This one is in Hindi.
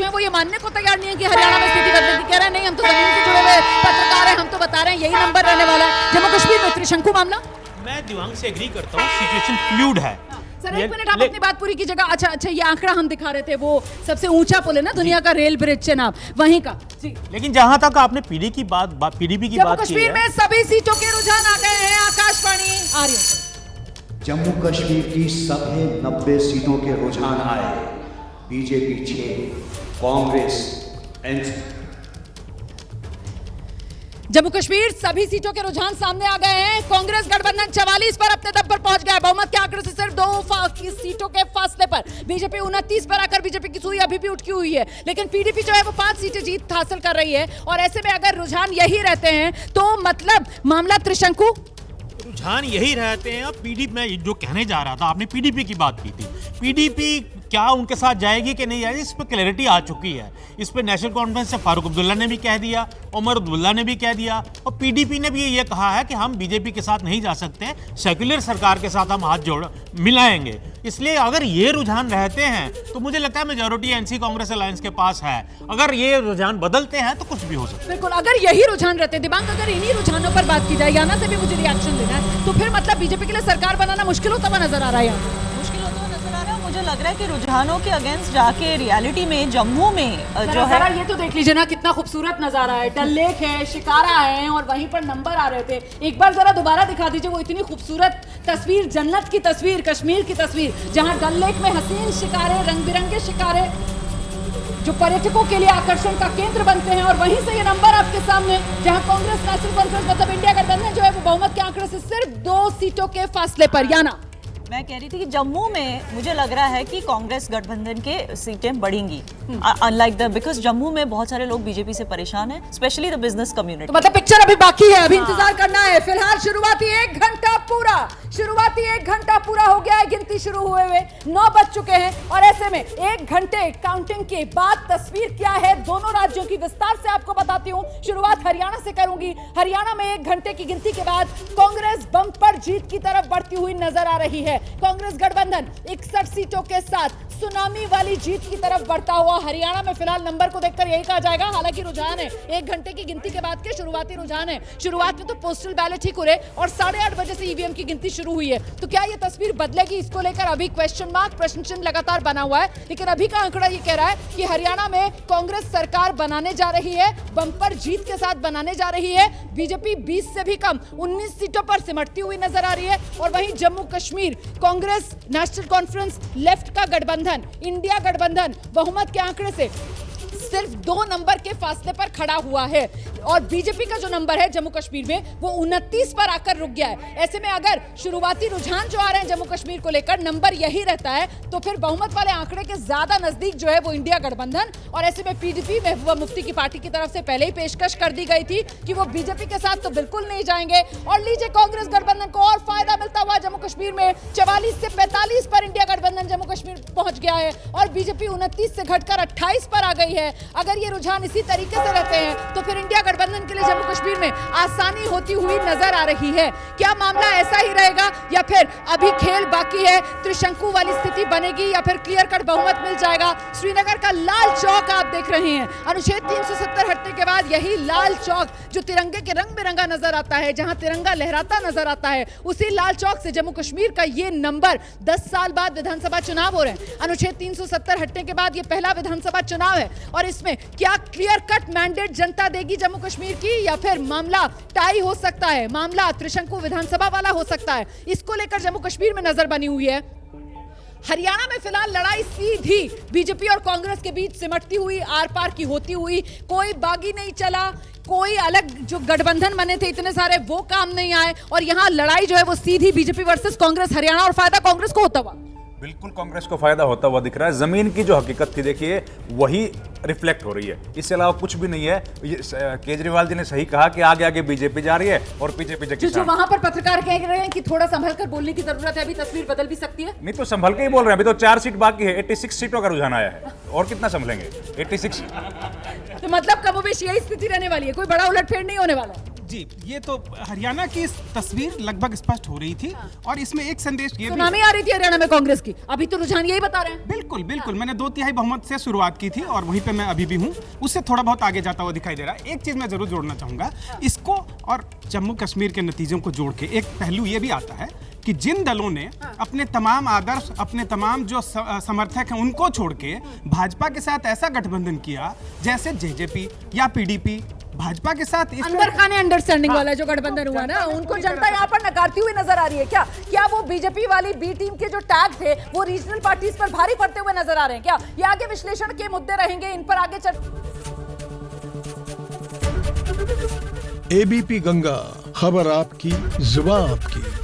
जो है वो ये मानने को तैयार नहीं है कि हरियाणा में स्थिति बदलेगी। कह रहे हैं नहीं, हम तो जमीन से जुड़े हुए पत्रकार हैं, हम तो बता रहे हैं यही नंबर रहने वाला है। जम्मू कश्मीर में त्रिशंकु मामला, मैं दिवांग से एग्री करता हूँ, सिचुएशन फ्लूइड है। सर एक मिनट, आप अपनी बात पूरी कीजिएगा। अच्छा, ये आंकड़ा हम दिखा रहे थे, वो सबसे ऊंचा पुल है ना दुनिया का, रेल ब्रिज चेनाब, वहीं का जी। लेकिन जहां तक आपने पीडीपी की बात की जम्मू बात की कश्मीर है, में सभी सीटों के रुझान आ गए हैं। आकाशवाणी आ रही है। जम्मू कश्मीर की सभी 90 सीटों के रुझान आए। बीजेपी 6, कांग्रेस जम्मू कश्मीर सभी सीटों के रुझान सामने आ गए हैं। कांग्रेस गठबंधन 44 पर अपने दम पर पहुंच गया है। बहुमत के आंकड़े से सिर्फ 2 सीटों के फासले पर। बीजेपी 29 पर आकर बीजेपी की सुई अभी भी उठकी हुई है, लेकिन पीडीपी जो है वो 5 सीटें जीत हासिल कर रही है। और ऐसे में अगर रुझान यही रहते हैं तो मतलब मामला त्रिशंकु, रुझान यही रहते हैं। पीडीपी में जो कहने जा रहा था, आपने पीडीपी की बात की थी, पीडीपी क्या उनके साथ जाएगी कि नहीं जाएगी, इस पर क्लैरिटी आ चुकी है। इस पर नेशनल कॉन्फ्रेंस से फारूक अब्दुल्ला ने भी कह दिया, उमर अब्दुल्ला ने भी कह दिया, और पीडीपी ने भी ये कहा है कि हम बीजेपी के साथ नहीं जा सकते, सेक्युलर सरकार के साथ हम हाथ जोड़ मिलाएंगे। इसलिए अगर ये रुझान रहते हैं तो मुझे लगता है मेजॉरिटी एनसी कांग्रेस अलायंस के पास है। अगर ये रुझान बदलते हैं तो कुछ भी हो सकता है। बिल्कुल, अगर यही रुझान रहते हैं दिमाग, अगर इन्हीं रुझानों पर बात की जाए, याना से भी मुझे रिएक्शन देना है, तो फिर मतलब बीजेपी के लिए सरकार बनाना मुश्किल होता हुआ नजर आ रहा है। यहाँ मुश्किल होता हुआ नजर आ रहा है। मुझे लग रहा है कि रुझानों के अगेंस्ट जाके रियलिटी में जम्मू में जो है, ये तो देख लीजिए ना कितना खूबसूरत नजारा है। डल लेक है, शिकारा है, और वहीं पर नंबर आ रहे थे। एक बार जरा दोबारा दिखा दीजिए वो इतनी खूबसूरत तस्वीर, जन्नत की तस्वीर, कश्मीर की तस्वीर, जहां डल लेक में हसीन शिकारे, रंग बिरंगे शिकारे जो पर्यटकों के लिए आकर्षण का केंद्र बनते हैं। और वहीं से ये नंबर आपके सामने, जहां कांग्रेस नेशनल कॉन्फ्रेंस मतलब इंडिया गठबंधन जो है वो बहुमत के आंकड़े से सिर्फ 2 सीटों के फासले पर। याना मैं कह रही थी कि जम्मू में मुझे लग रहा है कि कांग्रेस गठबंधन के सीटें बढ़ेंगी, अनलाइक द, बिकॉज जम्मू में बहुत सारे लोग बीजेपी से परेशान हैं, स्पेशली द बिजनेस कम्युनिटी। तो मतलब पिक्चर अभी बाकी है, अभी इंतजार करना है। फिलहाल शुरुआती 1 घंटा पूरा हो गया है, गिनती शुरू हुए 9 बज चुके हैं। और ऐसे में 1 घंटे काउंटिंग के बाद तस्वीर क्या है दोनों राज्यों की विस्तार से आपको बताती हूँ। शुरुआत हरियाणा से करूंगी। हरियाणा में 1 घंटे की गिनती के बाद कांग्रेस बम्पर जीत की तरफ बढ़ती हुई नजर आ रही है। कांग्रेस गठबंधन 61 सीटों के साथ सुनामी वाली जीत की तरफ बढ़ता हुआ हरियाणा में फिलहाल नंबर को देखकर यही कहा जाएगा। हालांकि रुझान है 1 घंटे की गिनती के बाद के शुरुआती रुझान है। शुरुआत में तो पोस्टल बैलेट ही खुले और 8:30 बजे से ईवीएम की गिनती शुरू हुई है। तो क्या ये तस्वीर बदलेगी, इसको लेकर अभी क्वेश्चन मार्क, प्रश्न चिन्ह लगातार बना हुआ है। लेकिन अभी का आंकड़ा ये कह रहा है कि हरियाणा में कांग्रेस सरकार बनाने जा रही है, बंपर जीत के साथ बनाने जा रही है। बीजेपी 20 से भी कम 19 सीटों पर सिमटती हुई नजर आ रही है। और वहीं Jammu Kashmir Congress national conference left का गठबंधन, इंडिया गठबंधन बहुमत के आंकड़े से सिर्फ 2 नंबर के फासले पर खड़ा हुआ है। और बीजेपी का जो नंबर है जम्मू कश्मीर में वो 29 पर आकर रुक गया है। ऐसे में अगर शुरुआती रुझान जो आ रहे हैं जम्मू कश्मीर को लेकर नंबर यही रहता है तो फिर बहुमत वाले आंकड़े के ज्यादा नजदीक जो है वो इंडिया गठबंधन। और ऐसे में पीडीपी महबूबा मुफ्ती की पार्टी की तरफ से पहले ही पेशकश कर दी गई थी कि वो बीजेपी के साथ तो बिल्कुल नहीं जाएंगे। और लीजिए कांग्रेस गठबंधन को और फायदा मिलता हुआ जम्मू कश्मीर में 44 से 45 पर इंडिया गठबंधन जम्मू कश्मीर पहुंच गया है और बीजेपी 29 से घटकर 28 पर आ गई है। अगर ये रुझान इसी तरीके से रहते हैं तो फिर इंडिया गठबंधन के लिए जम्मू कश्मीर में आसानी होती हुई नजर आ रही है। क्या मामला ऐसा ही रहेगा या फिर अभी खेल बाकी है, त्रिशंकु वाली स्थिति बनेगी या फिर क्लियर कट बहुमत मिल जाएगा? श्रीनगर का लाल चौक आप देख रहे हैं। अनुच्छेद 370 हटने के बाद यही लाल चौक जो तिरंगे के रंग बिरंगा नजर आता है, जहां तिरंगा लहराता नजर आता है, उसी लाल चौक से जम्मू कश्मीर का ये नंबर 10 साल बाद विधानसभा चुनाव हो रहे हैं। अनुच्छेद 370 हटने के बाद ये पहला विधानसभा चुनाव है और इसमें क्या क्लियर कट मैंडेट जनता देगी जम्मू कश्मीर की या फिर मामला टाई हो सकता है, मामला त्रिशंकु विधानसभा वाला हो सकता है? इसको लेकर जम्मू कश्मीर में नजर बनी हुई है। हरियाणा में फिलहाल लड़ाई सीधी बीजेपी और कांग्रेस के बीच सिमटती हुई, आर पार की होती हुई, कोई बागी नहीं चला, कोई अलग जो गठबंधन बने थे इतने सारे वो काम नहीं आए और यहां लड़ाई जो है वो सीधी बीजेपी वर्सेस कांग्रेस हरियाणा और फायदा कांग्रेस को होता हुआ। बिल्कुल कांग्रेस को फायदा होता हुआ दिख रहा है। जमीन की जो हकीकत थी देखिए वही रिफ्लेक्ट हो रही है, इससे अलावा कुछ भी नहीं है। केजरीवाल जी ने सही कहा कि आगे आगे बीजेपी जा रही है और पीछे पीछे जो वहां पर पत्रकार कह रहे हैं कि थोड़ा संभल कर बोलने की जरूरत है, अभी तस्वीर बदल भी सकती है। नहीं तो संभल के ही बोल रहे हैं, अभी तो 4 सीट बाकी है, 86 सीटों का रुझान आया है और कितना संभलेंगे 86। तो मतलब कमोबेश यही स्थिति रहने वाली है, कोई बड़ा उलटफेर नहीं होने वाला है। जी, ये तो हरियाणा की तस्वीर लगभग स्पष्ट हो रही थी और इसमें एक संदेश ये भी सुनामी आ रही थी हरियाणा में कांग्रेस की, अभी तो रुझान यही बता रहे हैं। बिल्कुल बिल्कुल, मैंने 2/3 बहुमत से शुरुआत की थी और वहीं पे मैं अभी भी हूँ, उससे थोड़ा बहुत आगे जाता हुआ दिखाई दे रहा है। एक चीज मैं जरूर जोड़ना चाहूंगा इसको और जम्मू कश्मीर के नतीजों को जोड़ के, एक पहलू ये भी आता है कि जिन दलों ने अपने तमाम आदर्श, अपने तमाम जो समर्थक हैं उनको छोड़ के भाजपा के साथ ऐसा गठबंधन किया जैसे जेजेपी या पीडीपी भाजपा के साथ अंदर खाने अंडरस्टैंडिंग वाला जो गठबंधन हुआ ना, उनको जनता यहाँ पर नकारती हुई नजर आ रही है। क्या वो बीजेपी वाली बी टीम के जो टैग थे वो रीजनल पार्टीज पर भारी पड़ते हुए नजर आ रहे हैं क्या? ये आगे विश्लेषण के मुद्दे रहेंगे, इन पर आगे एबीपी गंगा, खबर आपकी, जुबान आपकी।